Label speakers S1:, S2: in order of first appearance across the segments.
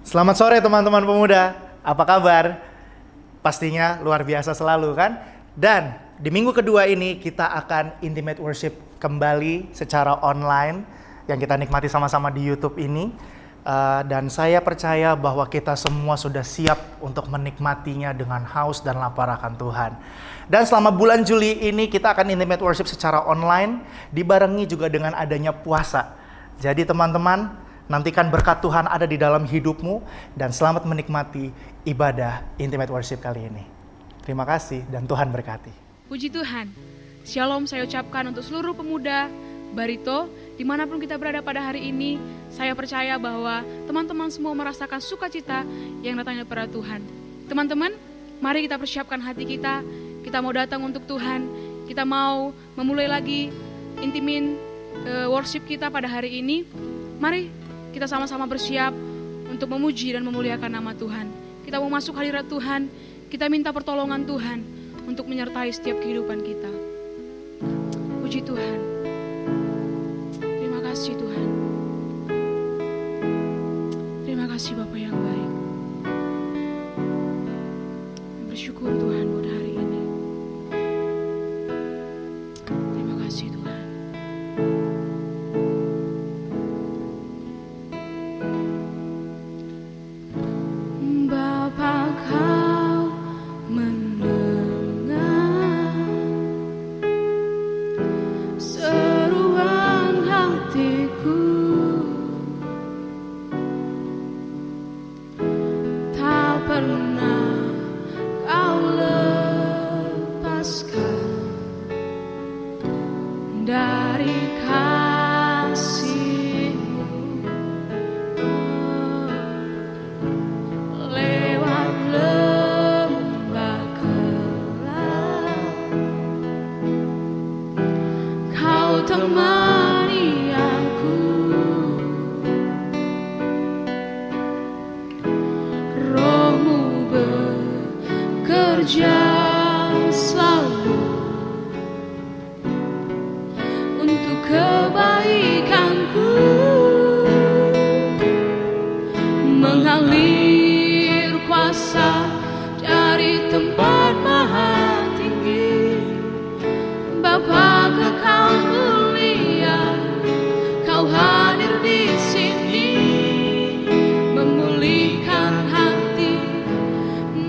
S1: Selamat sore teman-teman pemuda, apa kabar? Pastinya luar biasa selalu kan? Dan di minggu kedua ini kita akan intimate worship kembali secara online yang kita nikmati sama-sama di YouTube ini. Dan saya percaya bahwa kita semua sudah siap untuk menikmatinya dengan haus dan lapar akan Tuhan. Dan selama bulan Juli ini kita akan intimate worship secara online, dibarengi juga dengan adanya puasa. Jadi teman-teman, nantikan berkat Tuhan ada di dalam hidupmu dan selamat menikmati ibadah intimate worship kali ini. Terima kasih dan Tuhan berkati.
S2: Puji Tuhan. Shalom saya ucapkan untuk seluruh pemuda Barito dimanapun kita berada pada hari ini. Saya percaya bahwa teman-teman semua merasakan sukacita yang datang daripada Tuhan. Teman-teman, mari kita persiapkan hati kita. Kita mau datang untuk Tuhan. Kita mau memulai lagi intimate worship kita pada hari ini. Mari kita sama-sama bersiap untuk memuji dan memuliakan nama Tuhan. Kita mau masuk hadirat Tuhan, kita minta pertolongan Tuhan untuk menyertai setiap kehidupan kita. Puji Tuhan. Terima kasih Tuhan. Terima kasih Bapa yang baik. Bersyukur Tuhan buat hari ini. Terima kasih Tuhan.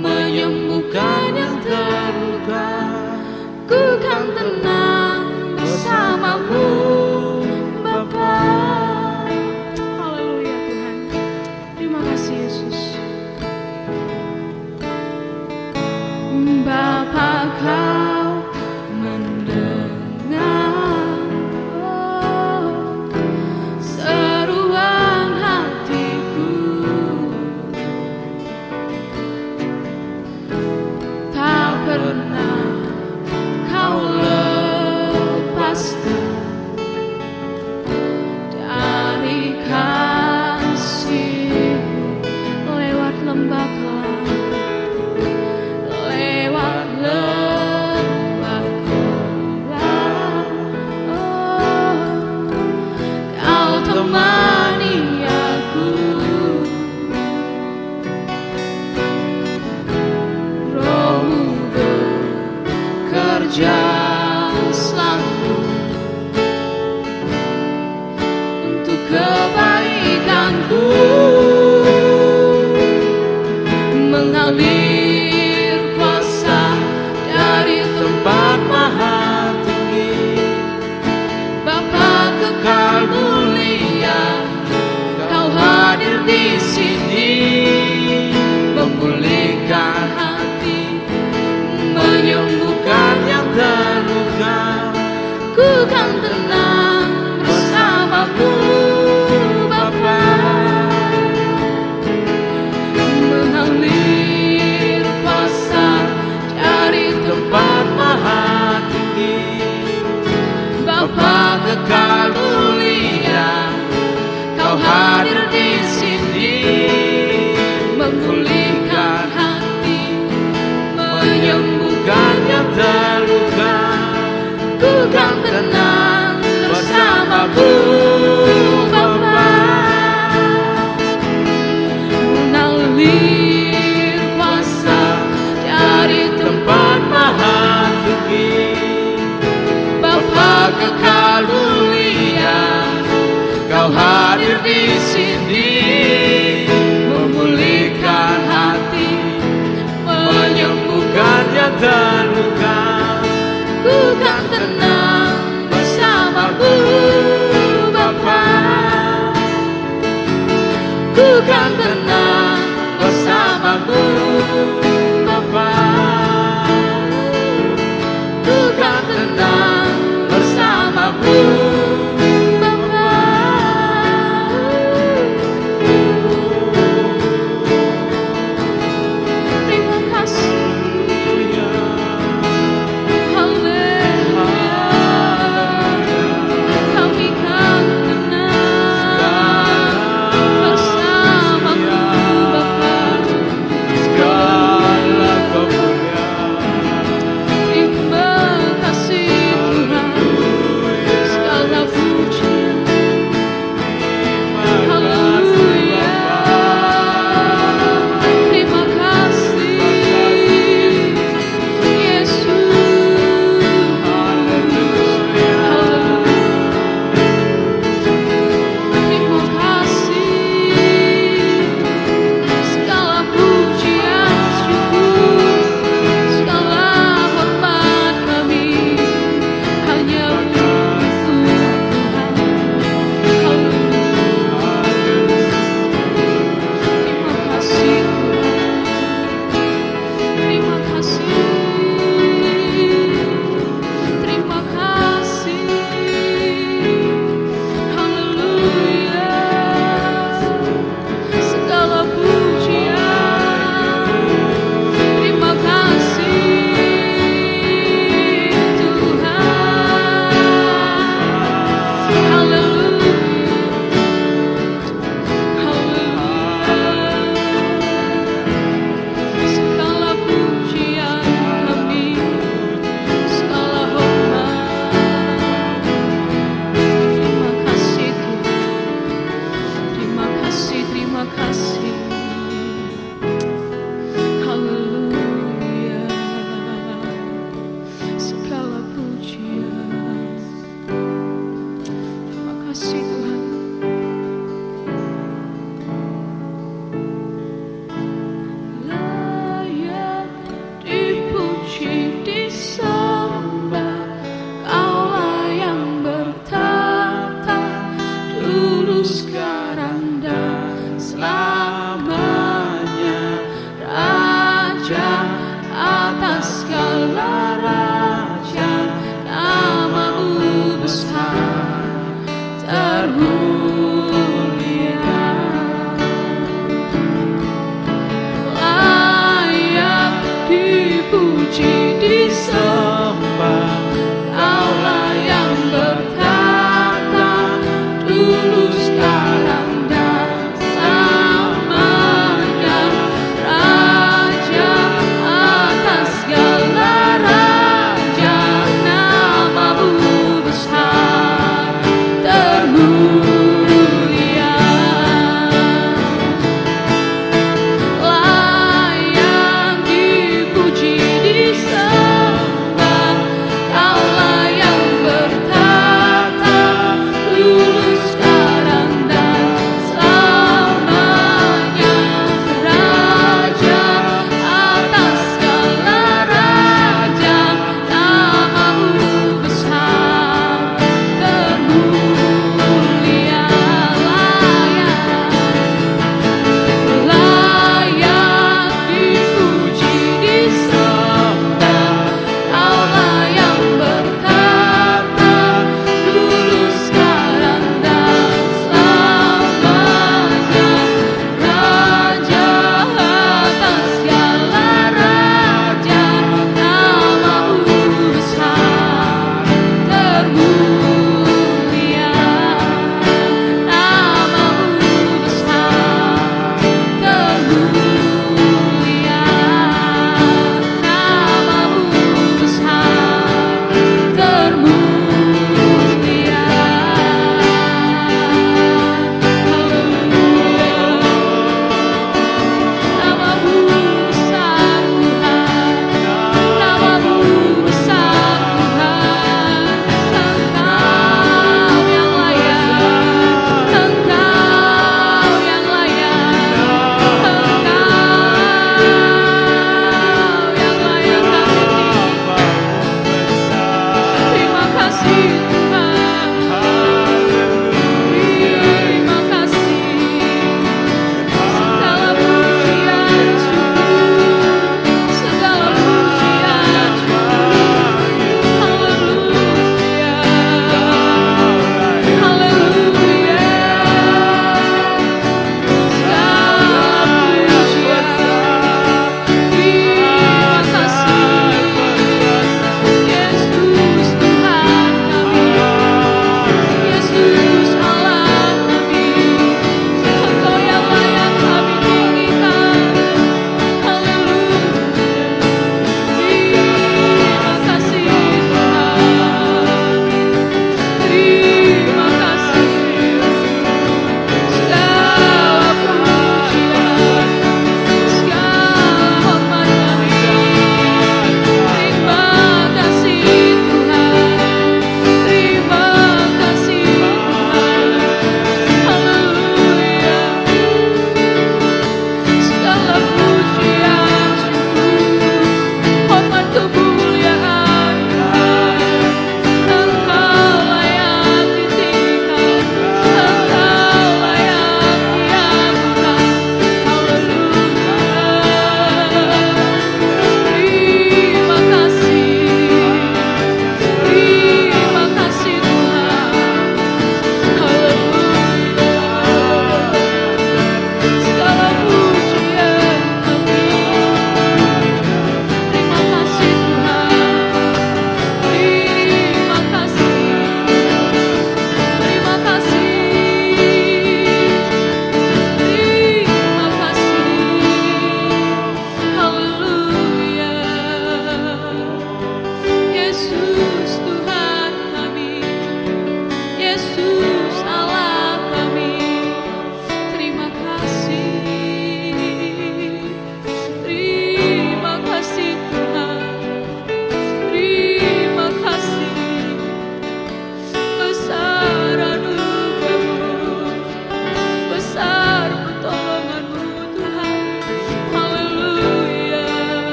S3: Menyembuhkan yang
S2: ku kan tenang bersamamu Bapa. Ku kan tenang bersamamu Bapa. Terima kasih. Haleluya. Kami kan tenang bersamamu Bapa.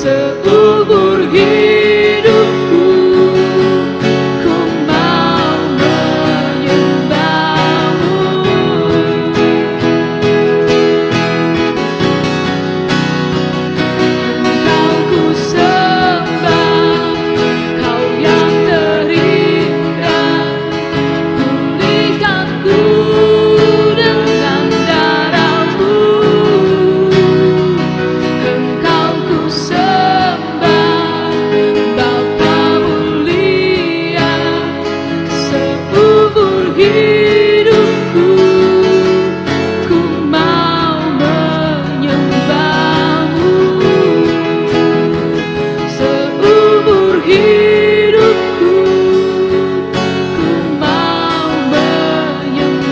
S2: seumur hidupku ku mau menyembahmu. Engkau ku sembah, Kau yang terindah, pulihkanku dengan darah-Mu. Engkau ku sembah, Bapa mulia, seumur hidupku ku mau menyembahmu. Seumur hidupku ku mau menyembahmu.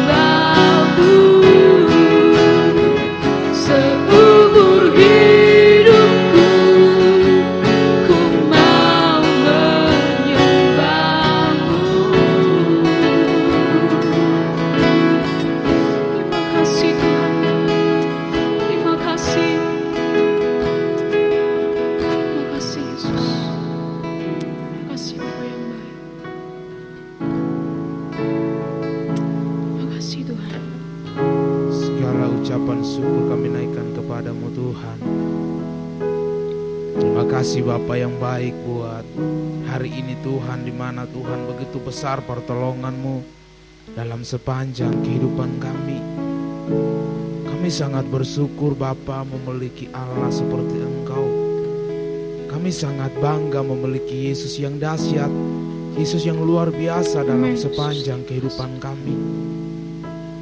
S2: Seumur hidupku ku mau menyembahmu. Terima kasih Tuhan, terima kasih, terima kasih Yesus, terima kasih Bapa yang baik, terima kasih Tuhan.
S3: Segala ucapan syukur kami naikkan kepadamu Tuhan. Terima kasih Bapa yang baik buat hari ini Tuhan, di mana Tuhan begitu besar pertolongan-Mu dalam sepanjang kehidupan kami. Kami sangat bersyukur Bapa memiliki Allah seperti Engkau. Kami sangat bangga memiliki Yesus yang dahsyat, Yesus yang luar biasa dalam
S2: Amin.
S3: sepanjang kehidupan kami.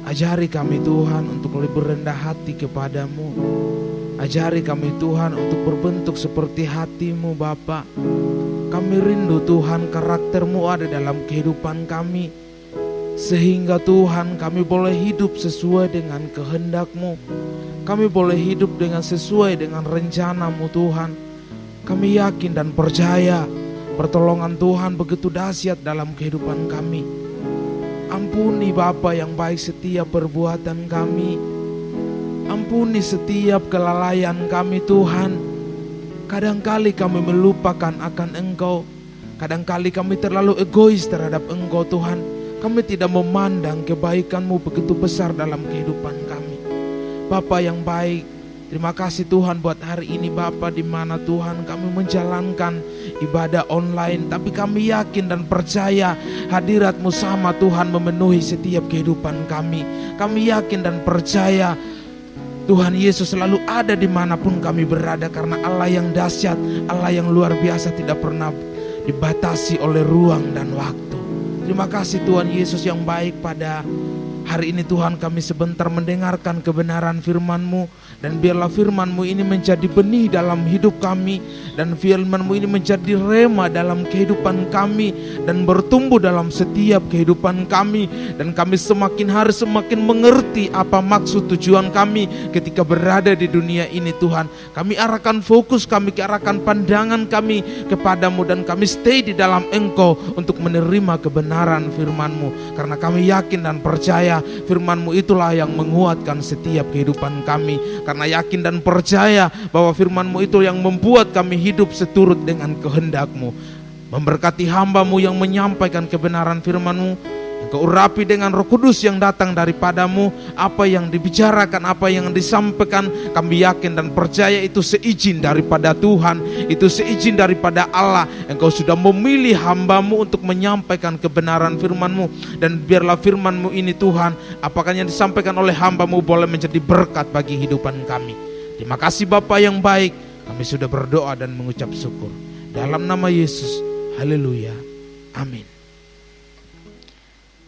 S3: Ajari kami Tuhan untuk lebih rendah hati kepadamu. Ajari kami Tuhan untuk berbentuk seperti hati-Mu Bapa. Kami rindu Tuhan karakter-Mu ada dalam kehidupan kami, sehingga Tuhan kami boleh hidup sesuai dengan kehendak-Mu. Kami boleh hidup dengan sesuai dengan rencana-Mu Tuhan. Kami yakin dan percaya pertolongan Tuhan begitu dahsyat dalam kehidupan kami. Ampuni Bapa yang baik setiap perbuatan kami. Ampuni setiap kelalaian kami Tuhan. Kadangkali kami melupakan akan Engkau. Kadangkali kami terlalu egois terhadap Engkau Tuhan. Kami tidak memandang kebaikan-Mu begitu besar dalam kehidupan kami. Bapa yang baik, terima kasih Tuhan buat hari ini Bapa, di mana Tuhan kami menjalankan ibadah online, tapi kami yakin dan percaya hadirat-Mu sama Tuhan memenuhi setiap kehidupan kami. Kami yakin dan percaya Tuhan Yesus selalu ada dimanapun kami berada, karena Allah yang dahsyat, Allah yang luar biasa, tidak pernah dibatasi oleh ruang dan waktu. Terima kasih Tuhan Yesus yang baik. Pada hari ini Tuhan kami sebentar mendengarkan kebenaran firman-Mu, dan biarlah firman-Mu ini menjadi benih dalam hidup kami, dan firman-Mu ini menjadi rema dalam kehidupan kami, dan bertumbuh dalam setiap kehidupan kami, dan kami semakin hari semakin mengerti apa maksud tujuan kami ketika berada di dunia ini Tuhan. Kami arahkan fokus kami, arahkan pandangan kami kepadamu, dan kami stay di dalam Engkau untuk menerima kebenaran firman-Mu, karena kami yakin dan percaya firman-Mu itulah yang menguatkan setiap kehidupan kami. Karena yakin dan percaya bahwa firman-Mu itu yang membuat kami hidup seturut dengan kehendak-Mu. Memberkati hamba-Mu yang menyampaikan kebenaran firman-Mu. Engkau urapi dengan Roh Kudus yang datang daripadamu. Apa yang dibicarakan, apa yang disampaikan, kami yakin dan percaya itu seizin daripada Tuhan, itu seizin daripada Allah. Engkau sudah memilih hamba-Mu untuk menyampaikan kebenaran firman-Mu, dan biarlah firman-Mu ini Tuhan, apakah yang disampaikan oleh hamba-Mu boleh menjadi berkat bagi kehidupan kami. Terima kasih Bapa yang baik. Kami sudah berdoa dan mengucap syukur dalam nama Yesus. Haleluya. Amin.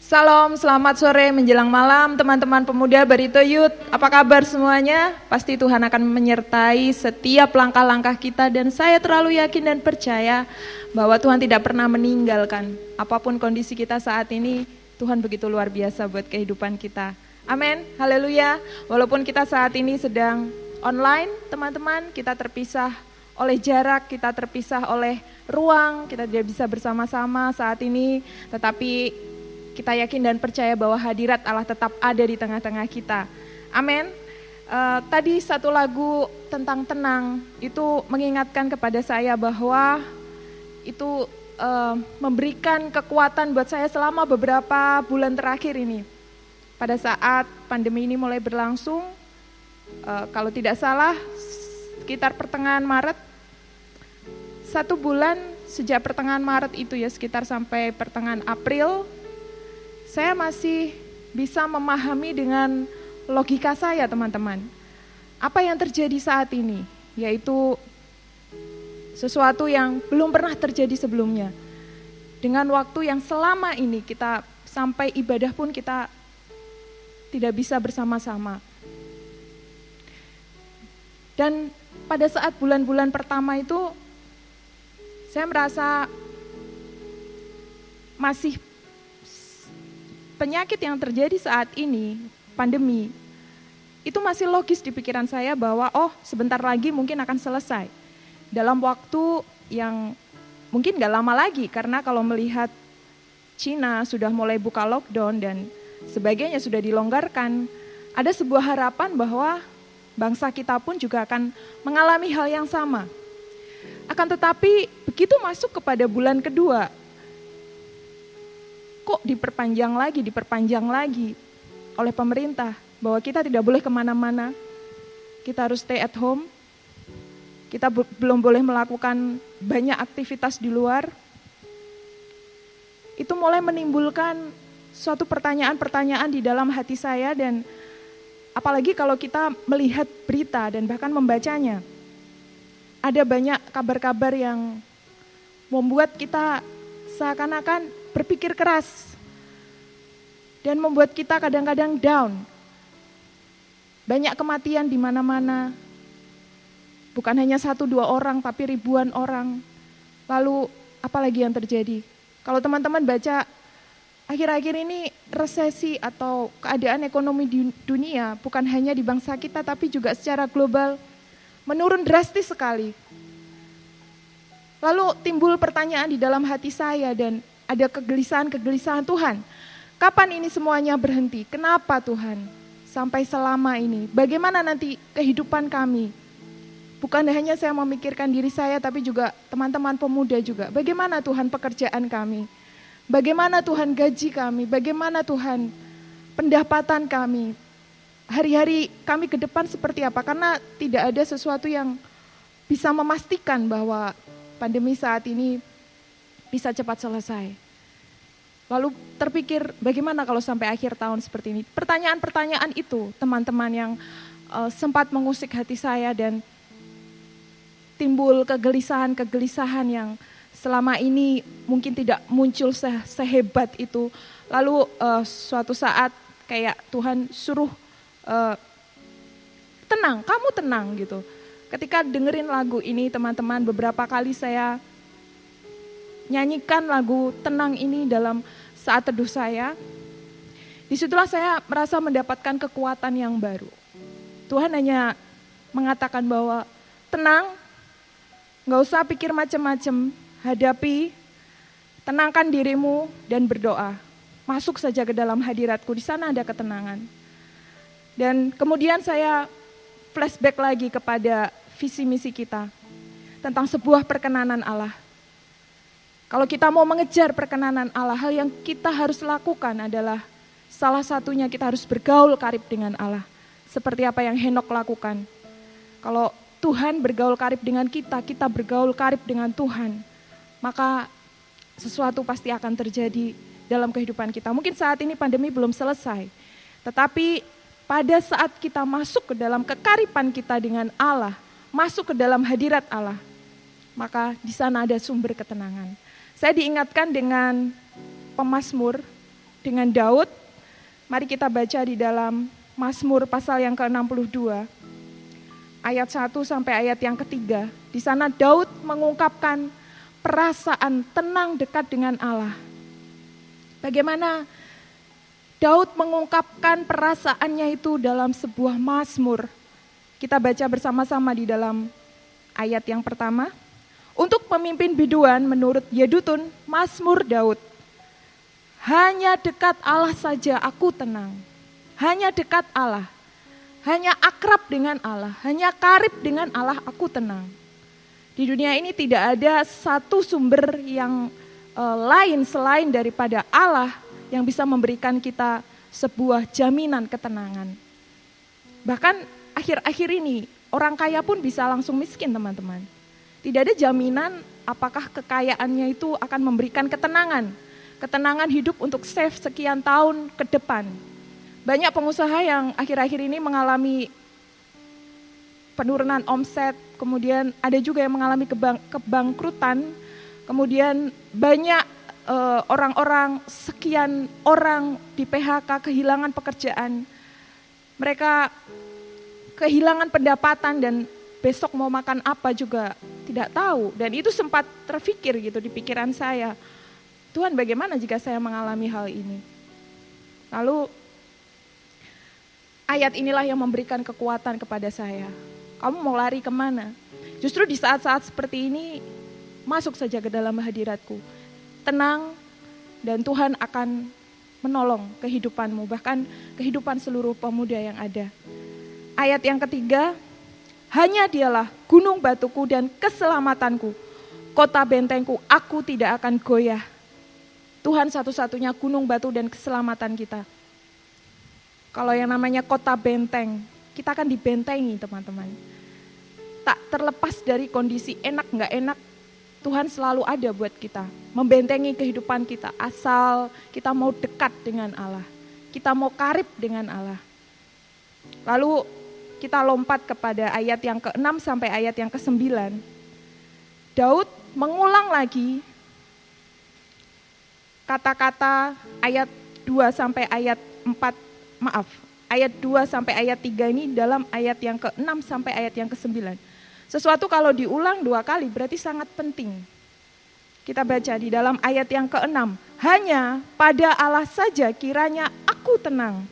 S4: Salam, selamat sore menjelang malam teman-teman pemuda Barito Youth. Apa kabar semuanya? Pasti Tuhan akan menyertai setiap langkah-langkah kita, dan saya terlalu yakin dan percaya bahwa Tuhan tidak pernah meninggalkan. Apapun kondisi kita saat ini, Tuhan begitu luar biasa buat kehidupan kita. Amin, haleluya. Walaupun kita saat ini sedang online, teman-teman, kita terpisah oleh jarak, kita terpisah oleh ruang, kita tidak bisa bersama-sama saat ini, tetapi kita yakin dan percaya bahwa hadirat Allah tetap ada di tengah-tengah kita. Amin. Tadi satu lagu tentang tenang itu mengingatkan kepada saya bahwa itu memberikan kekuatan buat saya selama beberapa bulan terakhir ini. Pada saat pandemi ini mulai berlangsung, kalau tidak salah sekitar pertengahan Maret, 1 bulan sejak pertengahan Maret itu ya, sekitar sampai pertengahan April, saya masih bisa memahami dengan logika saya, teman-teman. Apa yang terjadi saat ini, yaitu sesuatu yang belum pernah terjadi sebelumnya. Dengan waktu yang selama ini kita sampai ibadah pun kita tidak bisa bersama-sama. Dan pada saat bulan-bulan pertama itu, saya merasa masih penyakit yang terjadi saat ini, pandemi, itu masih logis di pikiran saya bahwa sebentar lagi mungkin akan selesai. Dalam waktu yang mungkin gak lama lagi, karena kalau melihat Cina sudah mulai buka lockdown dan sebagainya sudah dilonggarkan, ada sebuah harapan bahwa bangsa kita pun juga akan mengalami hal yang sama. Akan tetapi begitu masuk kepada bulan kedua, kok diperpanjang lagi oleh pemerintah, bahwa kita tidak boleh kemana-mana, kita harus stay at home, kita belum boleh melakukan banyak aktivitas di luar. Itu mulai menimbulkan suatu pertanyaan-pertanyaan di dalam hati saya, dan apalagi kalau kita melihat berita dan bahkan membacanya. Ada banyak kabar-kabar yang membuat kita seakan-akan berpikir keras dan membuat kita kadang-kadang down. Banyak kematian di mana-mana, bukan hanya 1-2 orang tapi ribuan orang. Lalu apalagi yang terjadi? Kalau teman-teman baca akhir-akhir ini, resesi atau keadaan ekonomi di dunia bukan hanya di bangsa kita tapi juga secara global menurun drastis sekali. Lalu timbul pertanyaan di dalam hati saya dan ada kegelisahan Tuhan. Kapan ini semuanya berhenti? Kenapa Tuhan? Sampai selama ini. Bagaimana nanti kehidupan kami? Bukan hanya saya memikirkan diri saya tapi juga teman-teman pemuda juga. Bagaimana Tuhan pekerjaan kami? Bagaimana Tuhan gaji kami? Bagaimana Tuhan pendapatan kami? Hari-hari kami ke depan seperti apa? Karena tidak ada sesuatu yang bisa memastikan bahwa pandemi saat ini bisa cepat selesai. Lalu terpikir bagaimana kalau sampai akhir tahun seperti ini? Pertanyaan-pertanyaan itu teman-teman yang sempat mengusik hati saya dan timbul kegelisahan-kegelisahan yang selama ini mungkin tidak muncul sehebat itu. Lalu suatu saat kayak Tuhan suruh tenang, kamu tenang gitu. Ketika dengerin lagu ini teman-teman, beberapa kali saya nyanyikan lagu tenang ini dalam saat teduh saya. Disitulah saya merasa mendapatkan kekuatan yang baru. Tuhan hanya mengatakan bahwa tenang, gak usah pikir macam-macam, hadapi, tenangkan dirimu dan berdoa. Masuk saja ke dalam hadiratku, di sana ada ketenangan. Dan kemudian saya flashback lagi kepada visi misi kita tentang sebuah perkenanan Allah. Kalau kita mau mengejar perkenanan Allah, hal yang kita harus lakukan adalah salah satunya kita harus bergaul karib dengan Allah. Seperti apa yang Henok lakukan. Kalau Tuhan bergaul karib dengan kita, kita bergaul karib dengan Tuhan, maka sesuatu pasti akan terjadi dalam kehidupan kita. Mungkin saat ini pandemi belum selesai, tetapi pada saat kita masuk ke dalam kekariban kita dengan Allah, masuk ke dalam hadirat Allah, maka di sana ada sumber ketenangan. Saya diingatkan dengan pemazmur, dengan Daud. Mari kita baca di dalam Mazmur pasal yang ke-62, ayat 1 sampai ayat yang ke-3. Di sana Daud mengungkapkan perasaan tenang dekat dengan Allah. Bagaimana Daud mengungkapkan perasaannya itu dalam sebuah mazmur. Kita baca bersama-sama di dalam ayat yang pertama. Untuk pemimpin biduan menurut Yedutun, mazmur Daud. Hanya dekat Allah saja aku tenang. Hanya dekat Allah. hanya akrab dengan Allah, hanya karib dengan Allah, aku tenang. Di dunia ini tidak ada satu sumber yang lain selain daripada Allah yang bisa memberikan kita sebuah jaminan ketenangan. Bahkan akhir-akhir ini orang kaya pun bisa langsung miskin, teman-teman. Tidak ada jaminan apakah kekayaannya itu akan memberikan ketenangan. Ketenangan hidup untuk save sekian tahun ke depan. Banyak pengusaha yang akhir-akhir ini mengalami penurunan omset, kemudian ada juga yang mengalami kebangkrutan, kemudian banyak orang-orang, sekian orang di PHK, kehilangan pekerjaan. Mereka kehilangan pendapatan dan besok mau makan apa juga tidak tahu. Dan itu sempat terfikir gitu di pikiran saya. Tuhan, bagaimana jika saya mengalami hal ini? Lalu ayat inilah yang memberikan kekuatan kepada saya. Kamu mau lari kemana? Justru di saat-saat seperti ini, masuk saja ke dalam hadiratku. Tenang, dan Tuhan akan menolong kehidupanmu, bahkan kehidupan seluruh pemuda yang ada. Ayat yang ketiga, hanya dialah gunung batuku dan keselamatanku, kota bentengku, aku tidak akan goyah. Tuhan satu-satunya gunung batu dan keselamatan kita. Kalau yang namanya kota benteng, kita akan dibentengi, teman-teman. Tak terlepas dari kondisi enak nggak enak, Tuhan selalu ada buat kita, membentengi kehidupan kita, asal kita mau dekat dengan Allah, kita mau karib dengan Allah. Lalu kita lompat kepada ayat yang ke-6 sampai ayat yang ke-9. Daud mengulang lagi kata-kata ayat 2 sampai ayat 4, ayat 2 sampai ayat 3 ini dalam ayat yang ke-6 sampai ayat yang ke-9. Sesuatu kalau diulang 2 kali berarti sangat penting. Kita baca di dalam ayat yang ke-6. Hanya pada Allah saja kiranya aku tenang.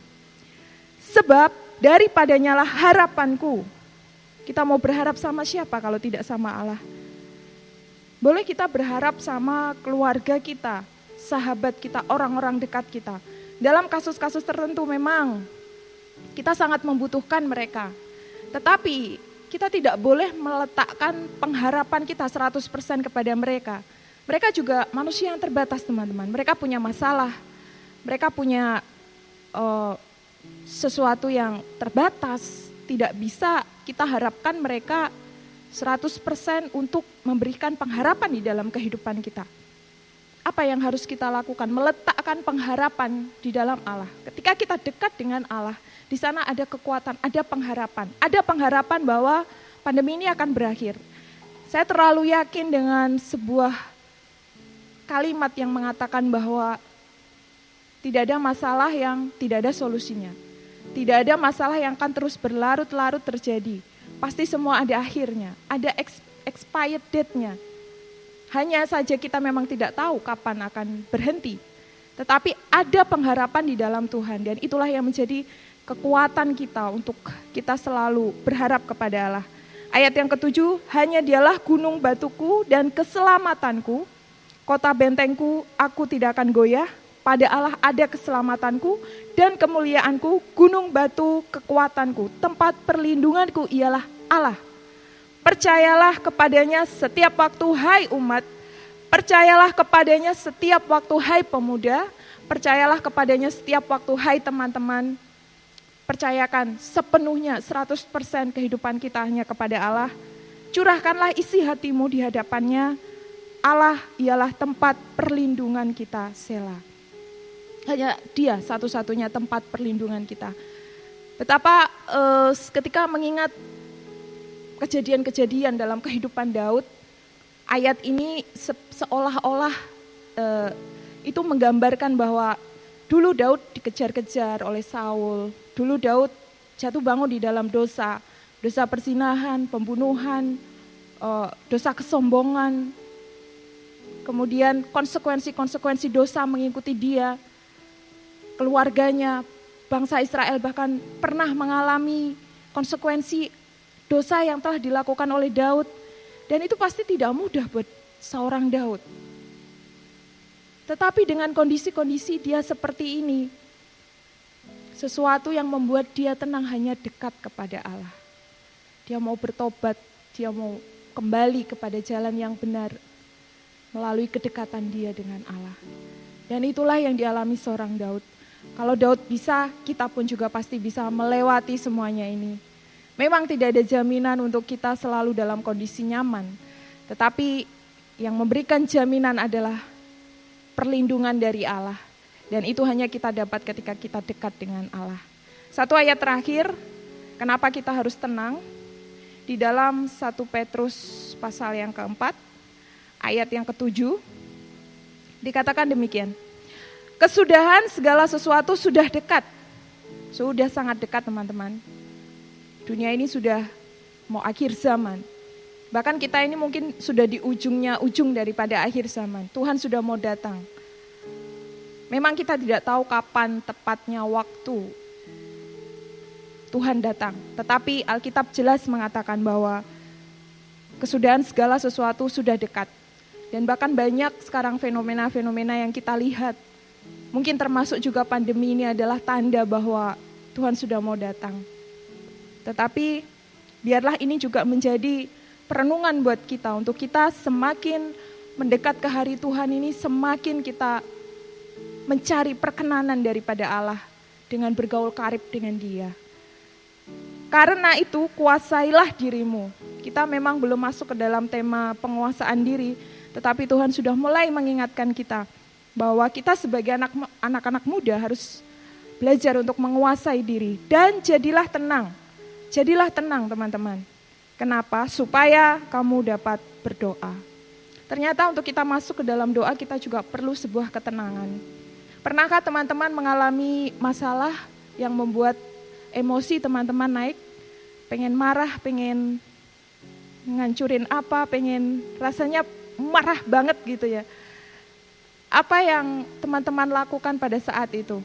S4: Sebab daripadanya lah harapanku. Kita mau berharap sama siapa kalau tidak sama Allah? Boleh kita berharap sama keluarga kita, sahabat kita, orang-orang dekat kita. Dalam kasus-kasus tertentu memang kita sangat membutuhkan mereka. Tetapi kita tidak boleh meletakkan pengharapan kita 100% kepada mereka. Mereka juga manusia yang terbatas, teman-teman. Mereka punya masalah, mereka punya sesuatu yang terbatas, tidak bisa kita harapkan mereka 100% untuk memberikan pengharapan di dalam kehidupan kita. Apa yang harus kita lakukan? Meletakkan pengharapan di dalam Allah. Ketika kita dekat dengan Allah, di sana ada kekuatan, ada pengharapan. Ada pengharapan bahwa pandemi ini akan berakhir. Saya terlalu yakin dengan sebuah kalimat yang mengatakan bahwa tidak ada masalah yang tidak ada solusinya. Tidak ada masalah yang akan terus berlarut-larut terjadi. Pasti semua ada akhirnya, ada expired date-nya. Hanya saja kita memang tidak tahu kapan akan berhenti. Tetapi ada pengharapan di dalam Tuhan dan itulah yang menjadi kekuatan kita untuk kita selalu berharap kepada Allah. Ayat yang ke-7, hanya dialah gunung batuku dan keselamatanku, kota bentengku, aku tidak akan goyah. Pada Allah ada keselamatanku dan kemuliaanku, gunung batu kekuatanku, tempat perlindunganku ialah Allah. Percayalah kepadanya setiap waktu, hai umat. Percayalah kepadanya setiap waktu, hai pemuda. Percayalah kepadanya setiap waktu, hai teman-teman. Percayakan sepenuhnya 100% kehidupan kita hanya kepada Allah. Curahkanlah isi hatimu di hadapannya. Allah ialah tempat perlindungan kita, Selah. Hanya Dia satu-satunya tempat perlindungan kita. Betapa ketika mengingat kejadian-kejadian dalam kehidupan Daud, ayat ini seolah-olah itu menggambarkan bahwa dulu Daud dikejar-kejar oleh Saul, dulu Daud jatuh bangun di dalam dosa, dosa perzinahan, pembunuhan, dosa kesombongan, kemudian konsekuensi-konsekuensi dosa mengikuti dia, keluarganya, bangsa Israel bahkan pernah mengalami konsekuensi dosa yang telah dilakukan oleh Daud. Dan itu pasti tidak mudah buat seorang Daud. Tetapi dengan kondisi-kondisi dia seperti ini, Sesuatu yang membuat dia tenang hanya dekat kepada Allah. Dia mau bertobat, dia mau kembali kepada jalan yang benar melalui kedekatan dia dengan Allah. Dan itulah yang dialami seorang Daud. Kalau Daud bisa, kita pun juga pasti bisa melewati semuanya ini. Memang tidak ada jaminan untuk kita selalu dalam kondisi nyaman. Tetapi yang memberikan jaminan adalah perlindungan dari Allah. Dan itu hanya kita dapat ketika kita dekat dengan Allah. Satu ayat terakhir, kenapa kita harus tenang? Di dalam 1 Petrus pasal yang keempat, ayat yang ke-7, dikatakan demikian. Kesudahan segala sesuatu sudah dekat. Sudah sangat dekat teman-teman. Dunia ini sudah mau akhir zaman. Bahkan kita ini mungkin sudah di ujung daripada akhir zaman. Tuhan sudah mau datang. Memang kita tidak tahu kapan tepatnya waktu Tuhan datang. Tetapi Alkitab jelas mengatakan bahwa kesudahan segala sesuatu sudah dekat. Dan bahkan banyak sekarang fenomena-fenomena yang kita lihat. Mungkin termasuk juga pandemi ini adalah tanda bahwa Tuhan sudah mau datang. Tetapi biarlah ini juga menjadi perenungan buat kita. Untuk kita semakin mendekat ke hari Tuhan ini, semakin kita mencari perkenanan daripada Allah dengan bergaul karib dengan Dia. Karena itu kuasailah dirimu. Kita memang belum masuk ke dalam tema penguasaan diri, tetapi Tuhan sudah mulai mengingatkan kita bahwa kita sebagai anak-anak muda harus belajar untuk menguasai diri. Dan jadilah tenang. Jadilah tenang teman-teman. Kenapa? Supaya kamu dapat berdoa. Ternyata untuk kita masuk ke dalam doa kita juga perlu sebuah ketenangan. Pernahkah teman-teman mengalami masalah yang membuat emosi teman-teman naik? Pengen marah, pengen ngancurin apa, pengen rasanya marah banget gitu ya. Apa yang teman-teman lakukan pada saat itu?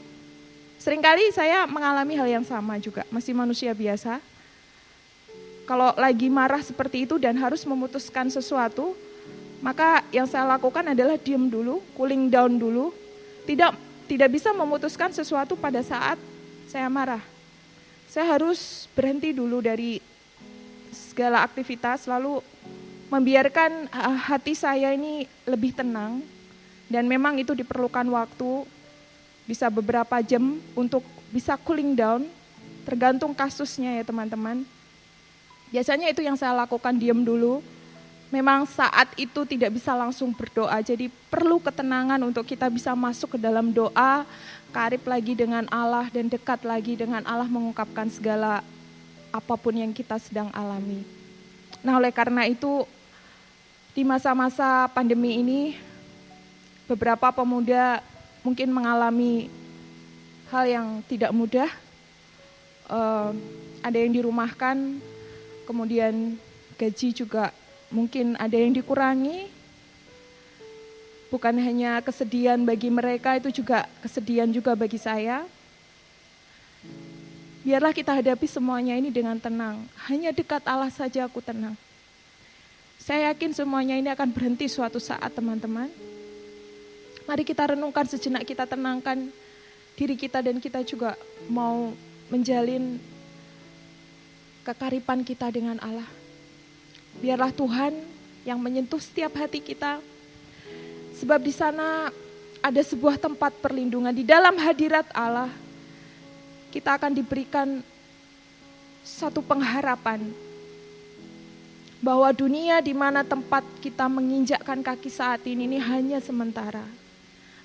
S4: Seringkali saya mengalami hal yang sama juga, masih manusia biasa. Kalau lagi marah seperti itu dan harus memutuskan sesuatu, maka yang saya lakukan adalah diam dulu, cooling down dulu. Tidak bisa memutuskan sesuatu pada saat saya marah. Saya harus berhenti dulu dari segala aktivitas, lalu membiarkan hati saya ini lebih tenang. Dan memang itu diperlukan waktu, bisa beberapa jam untuk bisa cooling down, tergantung kasusnya ya teman-teman. Biasanya itu yang saya lakukan, diam dulu. Memang saat itu tidak bisa langsung berdoa, jadi perlu ketenangan untuk kita bisa masuk ke dalam doa, karib lagi dengan Allah dan dekat lagi dengan Allah mengungkapkan segala apapun yang kita sedang alami. Nah oleh karena itu di masa-masa pandemi ini beberapa pemuda mungkin mengalami hal yang tidak mudah, ada yang dirumahkan, kemudian gaji juga mungkin ada yang dikurangi. Bukan hanya kesedihan bagi mereka, itu juga kesedihan juga bagi saya. Biarlah kita hadapi semuanya ini dengan tenang. Hanya dekat Allah saja aku tenang. Saya yakin semuanya ini akan berhenti suatu saat teman-teman. Mari kita renungkan sejenak, kita tenangkan diri kita dan kita juga mau menjalin kekaripan kita dengan Allah. Biarlah Tuhan yang menyentuh setiap hati kita. Sebab di sana ada sebuah tempat perlindungan. Di dalam hadirat Allah, kita akan diberikan satu pengharapan. Bahwa dunia di mana tempat kita menginjakkan kaki saat ini hanya sementara.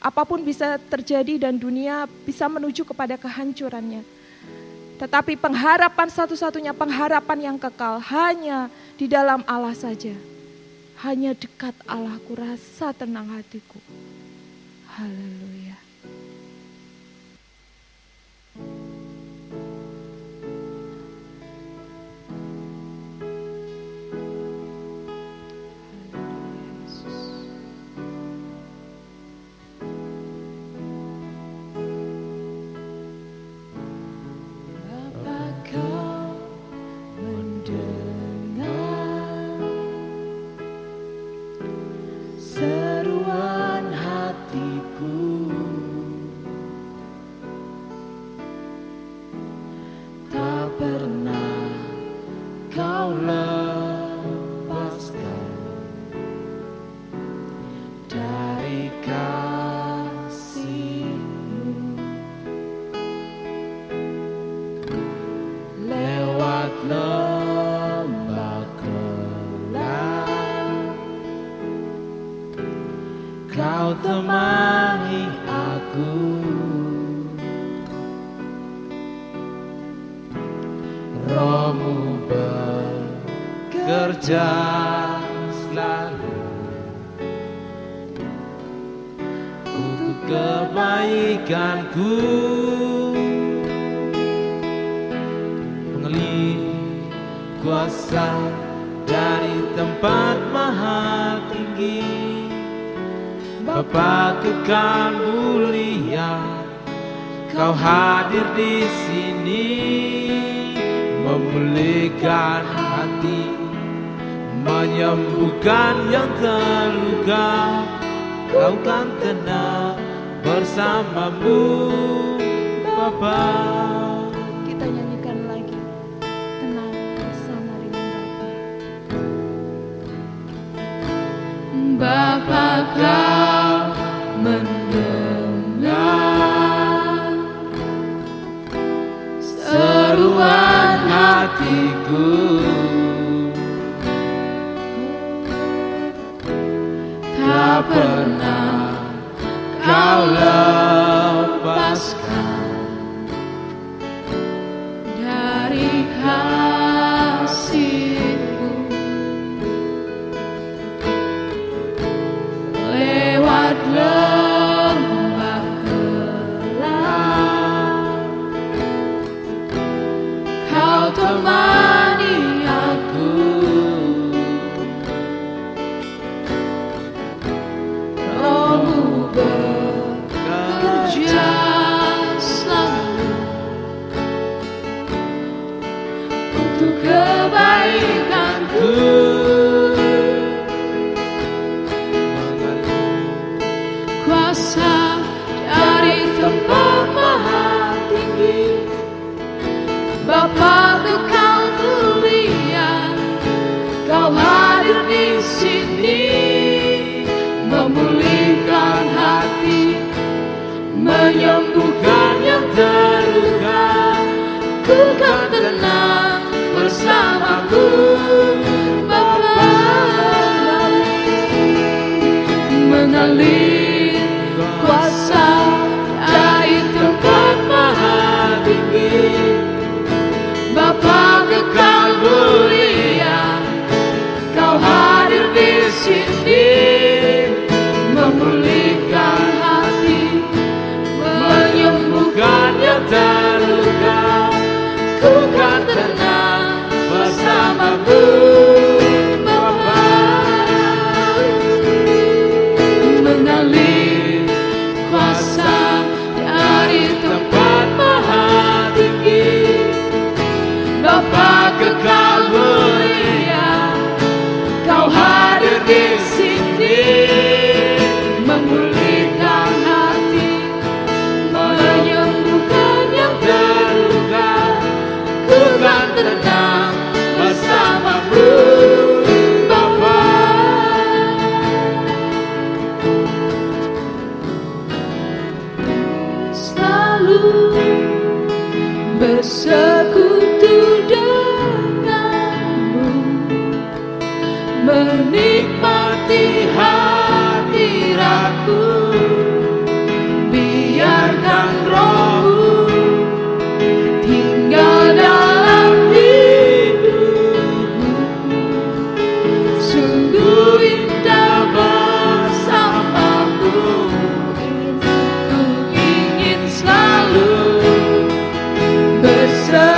S4: Apapun bisa terjadi dan dunia bisa menuju kepada kehancurannya. Tetapi pengharapan satu-satunya pengharapan yang kekal hanya di dalam Allah saja. Hanya dekat Allah ku rasa tenang hatiku. Haleluya.
S5: Seruan hatiku
S3: Kau temani aku. Rohmu bekerja selalu untuk kebaikanku. Mengalir kuasa dari tempat maha tinggi, Bapa kekal mulia, Kau hadir di sini, memulihkan hati, menyembuhkan yang terluka. Kau kan tenang bersamamu, Bapa.
S4: Kita nyanyikan lagi, tenang bersama dengan
S2: Bapa, Kau mendengar
S3: seruan hatiku, tak pernah Kau lepaskan
S2: dari kasih-Mu. Lewat lembah gelap, Kau temani aku. Rohmu bekerja selalu untuk kebaikanku. Kuasa dari tempat maha tinggi, Bapa kekal mulia, Kau hadir di sini, memulihkan hati, menyembuhkan yang terluka. Ku kan tenang bersamamu, Bapa. Mengalir kuasa dari tempat maha tinggi, Bapa kekal mulia, Kau hadir di sini, memulihkan hati, menyembuhkan yang terluka. Ku kan tenang bersamamu, Bapa. Mengalir kuasa dari tempat maha tinggi, Bapa kekal mulia, Kau hadir di sini, memulihkan hati, menyembuhkan yang terluka. Ku kan tenang bersamamu, Bapa. Selalu bersekutu denganmu, menikmati hadiratmu. Biarkan Roh-Mu tinggal dalam hidupku. Sungguh indah bersamamu, ku ingin selalu bersama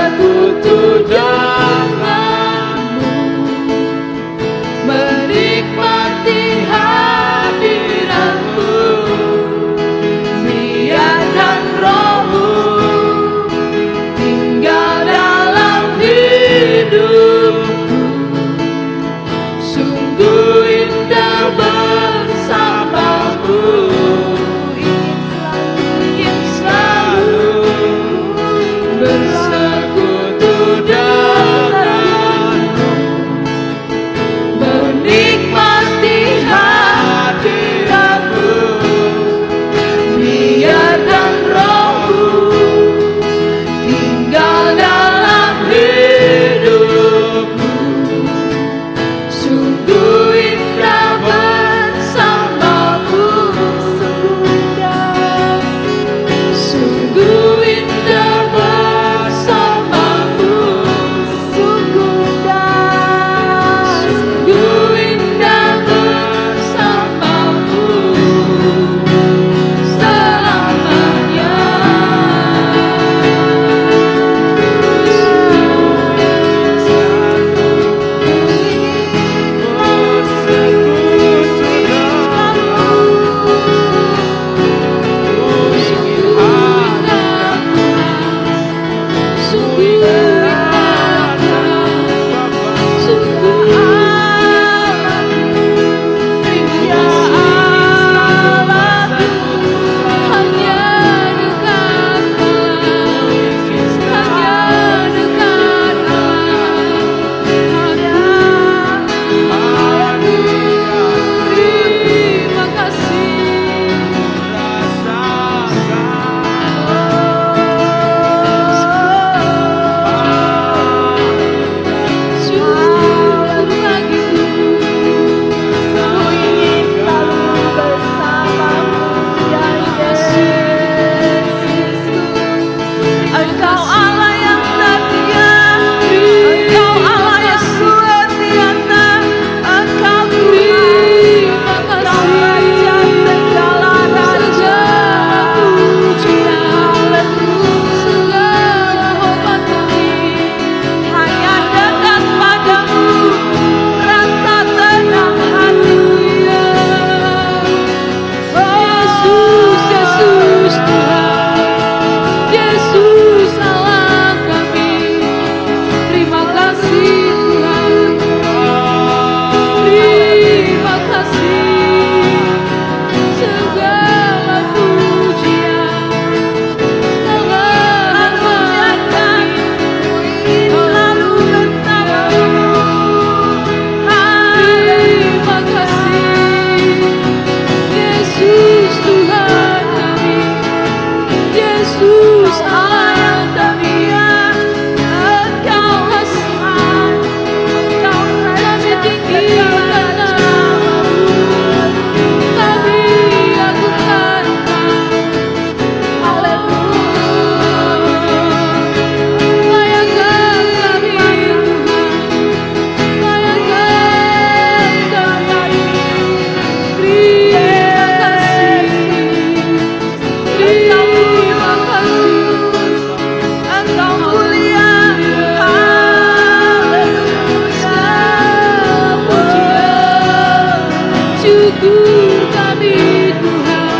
S2: Syukur kami Tuhan,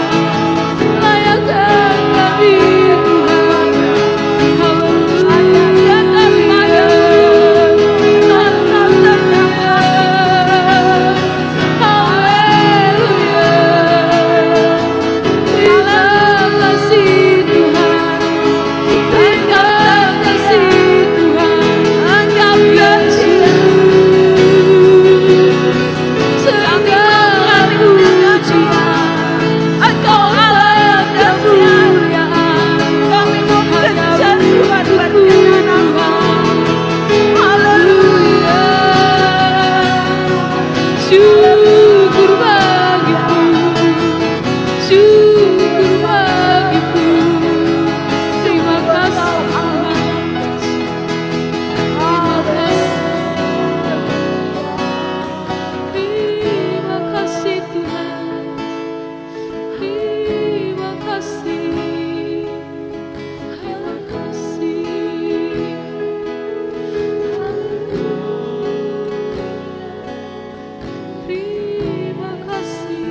S2: layakkan kami Tuhan. Haleluya kami Tuhan, haleluya. Terima kasih Tuhan, terima kasih Tuhan. Anggap Yesus segala pujian, Engkau Allah yang kemuliaan. Kami mau belajar Tuhan berkenan. Haleluya. Syukur bagimu, syukur bagimu. Terima kasih Allah. Terima kasih Tuhan, terima kasih, terima kasih, terima kasih.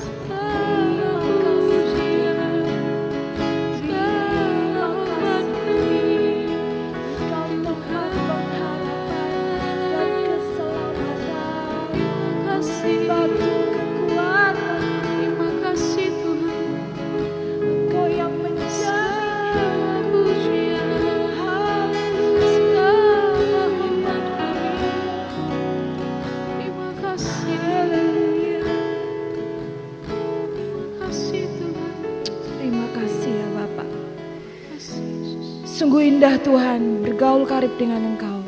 S2: Segala pujian, segala hormat kami, Kau Tuhan pengharapan dan keselamatan. Terima kasih batu kekuatan. Terima kasih Tuhan, Engkau yang menjadi pujian, segala hormat kami. Terima kasih, terima kasih Tuhan.
S4: Terima kasih ya Bapak.
S2: Terima kasih Yesus.
S4: Sungguh indah Tuhan bergaul karib dengan Engkau.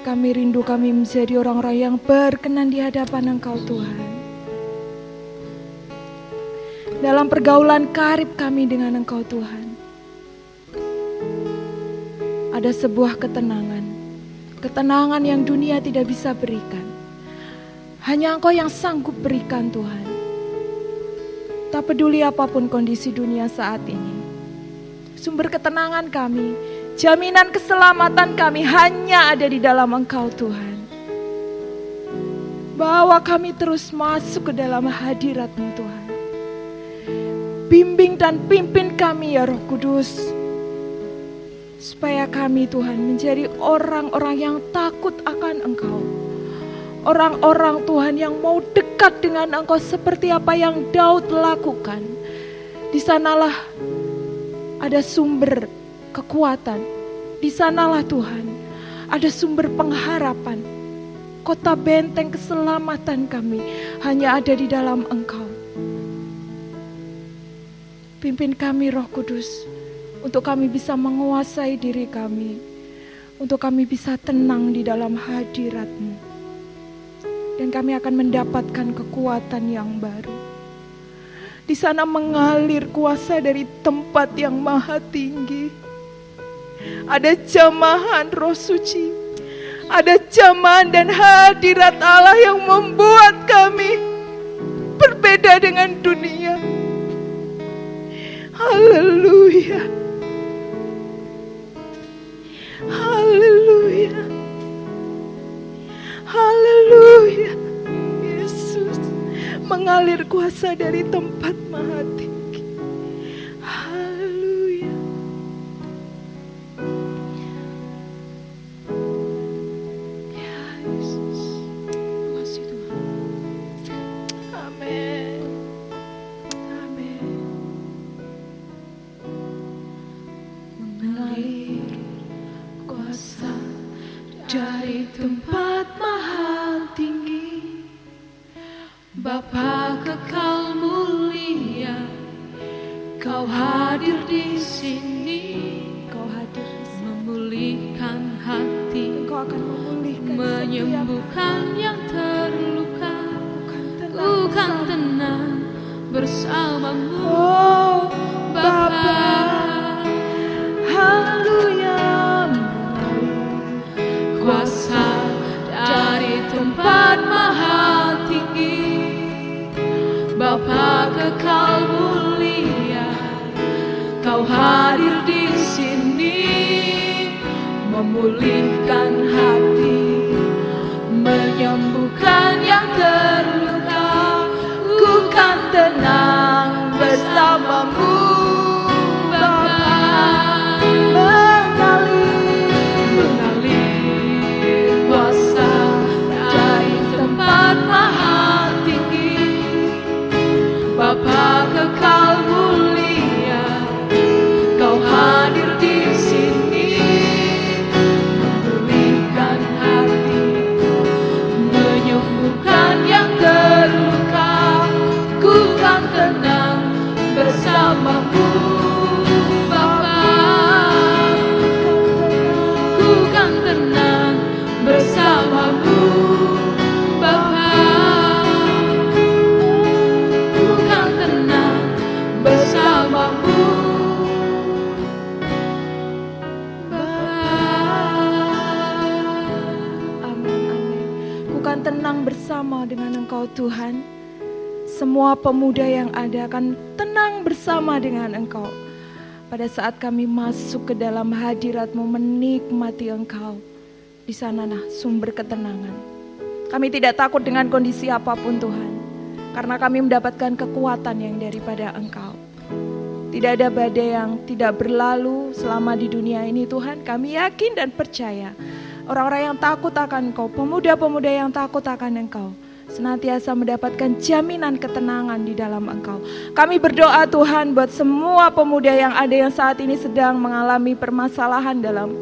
S4: Kami rindu kami menjadi orang-orang yang berkenan di hadapan Engkau Tuhan. Dalam pergaulan karib kami dengan Engkau Tuhan, ada sebuah ketenangan. Ketenangan yang dunia tidak bisa berikan. Hanya Engkau yang sanggup berikan Tuhan. Tak peduli apapun kondisi dunia saat ini. Sumber ketenangan kami, jaminan keselamatan kami hanya ada di dalam Engkau Tuhan. Bawa kami terus masuk ke dalam hadirat-Mu Tuhan. Bimbing dan pimpin kami ya Roh Kudus. Supaya kami Tuhan menjadi orang-orang yang takut akan Engkau. Orang-orang Tuhan yang mau dekat dengan Engkau seperti apa yang Daud lakukan. Di sanalah ada sumber kekuatan. Di sanalah Tuhan ada sumber pengharapan. Kota benteng keselamatan kami hanya ada di dalam Engkau. Pimpin kami Roh Kudus, untuk kami bisa menguasai diri kami, untuk kami bisa tenang di dalam hadirat-Mu. Dan kami akan mendapatkan kekuatan yang baru. Di sana mengalir kuasa dari tempat yang maha tinggi. Ada jamahan Roh Suci, ada jamahan dan hadirat Allah yang membuat kami berbeda dengan dunia. Haleluya. Haleluya. Haleluya. Yesus, mengalir kuasa dari tempat maha tinggi. Haleluya. Ya Yesus, terima kasih Tuhan. Amin. Amin. Mengalir kuasa dari tempat maha tinggi, Bapa kekal mulia, Kau hadir di sini. Kau hadir di sini. Memulihkan hati, Engkau akan memulihkan, menyembuhkan yang terluka. Ku kan tenang bersamamu, oh Bapa. Haleluya. Kuasa dari tempat maha tinggi, Bapa kekal mulia, Kau hadir di sini, memulihkan hati, menyembuhkan yang tenang bersamamu Bapa. Mengalir kuasa dari tempat maha tinggi, Bapa kekal mulia, Kau hadir di sini, memulihkan hati, menyembuhkan yang terluka. Ku kan tenang bersamamu Bapa, ku kan tenang bersamamu Bapa, ku kan tenang bersamamu Bapa. Amin, amin. Ku kan tenang bersama dengan Engkau Tuhan. Semua pemuda yang ada akan tenang bersama dengan Engkau. Pada saat kami masuk ke dalam hadirat-Mu menikmati Engkau, di sanalah sumber ketenangan. Kami tidak takut dengan kondisi apapun Tuhan, karena kami mendapatkan kekuatan yang daripada Engkau. Tidak ada badai yang tidak berlalu selama di dunia ini Tuhan. Kami yakin dan percaya orang-orang yang takut akan Engkau, pemuda-pemuda yang takut akan Engkau, senantiasa mendapatkan jaminan ketenangan di dalam Engkau. Kami berdoa Tuhan buat semua pemuda yang ada yang saat ini sedang mengalami permasalahan dalam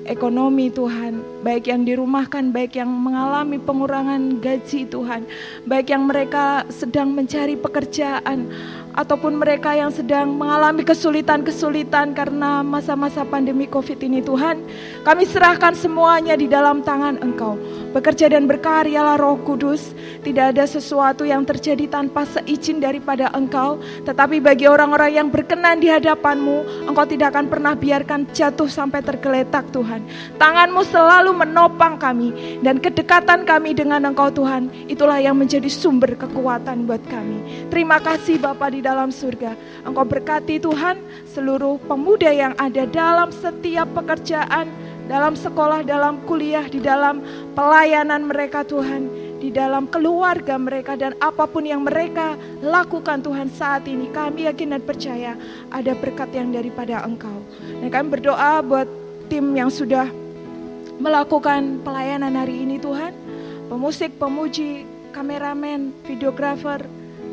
S4: ekonomi Tuhan, baik yang dirumahkan, baik yang mengalami pengurangan gaji Tuhan, baik yang mereka sedang mencari pekerjaan, ataupun mereka yang sedang mengalami kesulitan-kesulitan karena masa-masa pandemi COVID ini Tuhan. Kami serahkan semuanya di dalam tangan Engkau. Bekerja dan berkaryalah Roh Kudus. Tidak ada sesuatu yang terjadi tanpa seizin daripada Engkau. Tetapi bagi orang-orang yang berkenan di hadapan-Mu, Engkau tidak akan pernah biarkan jatuh sampai tergeletak Tuhan. Tangan-Mu selalu menopang kami. Dan kedekatan kami dengan Engkau Tuhan, itulah yang menjadi sumber kekuatan buat kami. Terima kasih Bapa di dalam surga. Engkau berkati Tuhan seluruh pemuda yang ada dalam setiap pekerjaan, dalam sekolah, dalam kuliah, di dalam pelayanan mereka Tuhan, di dalam keluarga mereka, dan apapun yang mereka lakukan Tuhan saat ini. Kami yakin dan percaya ada berkat yang daripada Engkau. Dan kami berdoa buat tim yang sudah melakukan pelayanan hari ini Tuhan, pemusik, pemuji, kameramen, videografer,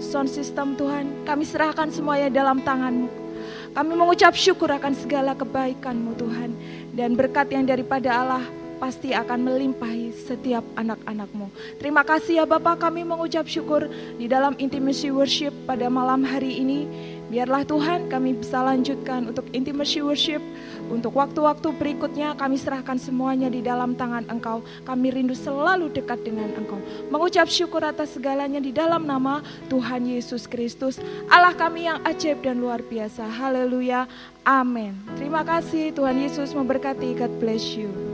S4: sound system Tuhan, kami serahkan semuanya dalam tangan-Mu. Kami mengucap syukur akan segala kebaikan-Mu Tuhan, dan berkat yang daripada Allah pasti akan melimpahi setiap anak-anak-Mu. Terima kasih ya Bapak, kami mengucap syukur di dalam intimacy worship pada malam hari ini. Biarlah Tuhan kami bisa lanjutkan untuk intimacy worship. Untuk waktu-waktu berikutnya kami serahkan semuanya di dalam tangan Engkau. Kami rindu selalu dekat dengan Engkau. Mengucap syukur atas segalanya di dalam nama Tuhan Yesus Kristus, Allah kami yang ajaib dan luar biasa. Haleluya. Amin. Terima kasih, Tuhan Yesus memberkati. God bless you.